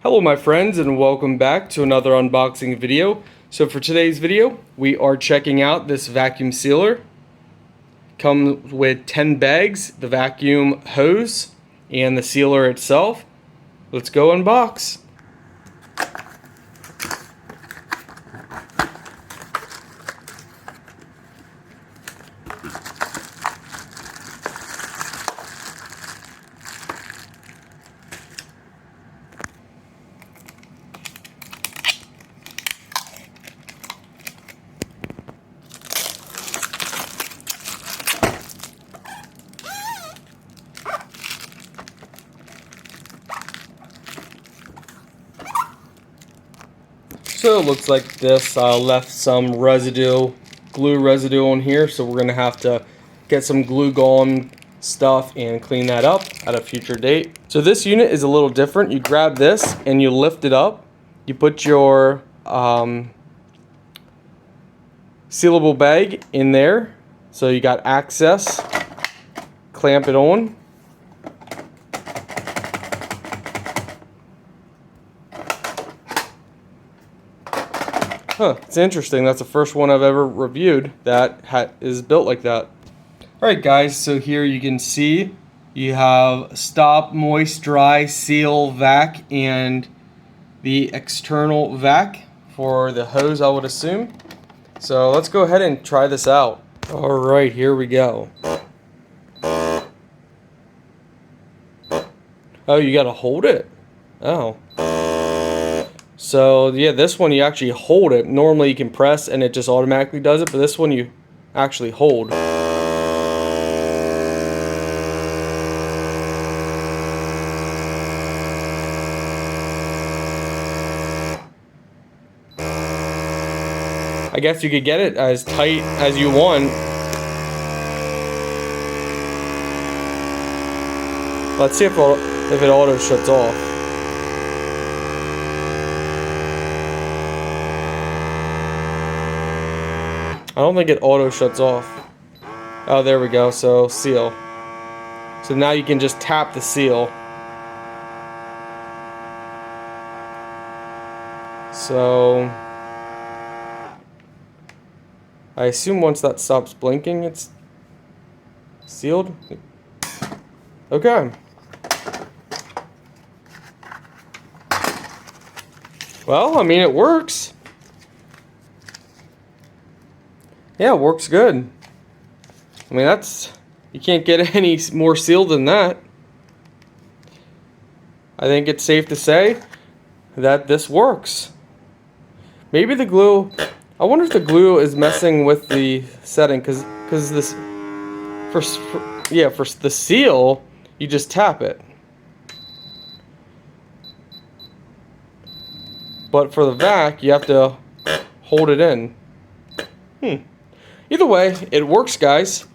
Hello my friends, and welcome back to another unboxing video. So for today's video, we are checking out this vacuum sealer. Comes with 10 bags, the vacuum hose, and the sealer itself. Let's go unbox. So it looks like this left some glue residue on here, so we're gonna have to get some glue gone stuff and clean that up at a future date. So this unit is a little different. You grab this and you lift it up. You put your sealable bag in there, so you got access. Clamp it on. Huh, it's interesting. That's the first one I've ever reviewed that is built like that. Alright guys, so here you can see you have stop, moist, dry, seal, vac, and the external vac for the hose, I would assume. So let's go ahead and try this out. Alright, here we go. Oh, you gotta hold it. Oh. So yeah, this one you actually hold it. Normally you can press and it just automatically does it, but this one you actually hold. I guess you could get it as tight as you want. Let's see if it auto shuts off. I don't think it auto shuts off. Oh, there we go. So seal. So now you can just tap the seal. So I assume once that stops blinking, it's sealed. Okay. Well, I mean, it works. Yeah, it works good. I mean, you can't get any more sealed than that. I think it's safe to say that this works. Maybe the glue, I wonder if the glue is messing with the setting, because this, for the seal, you just tap it. But for the vac, you have to hold it in. Either way, it works, guys.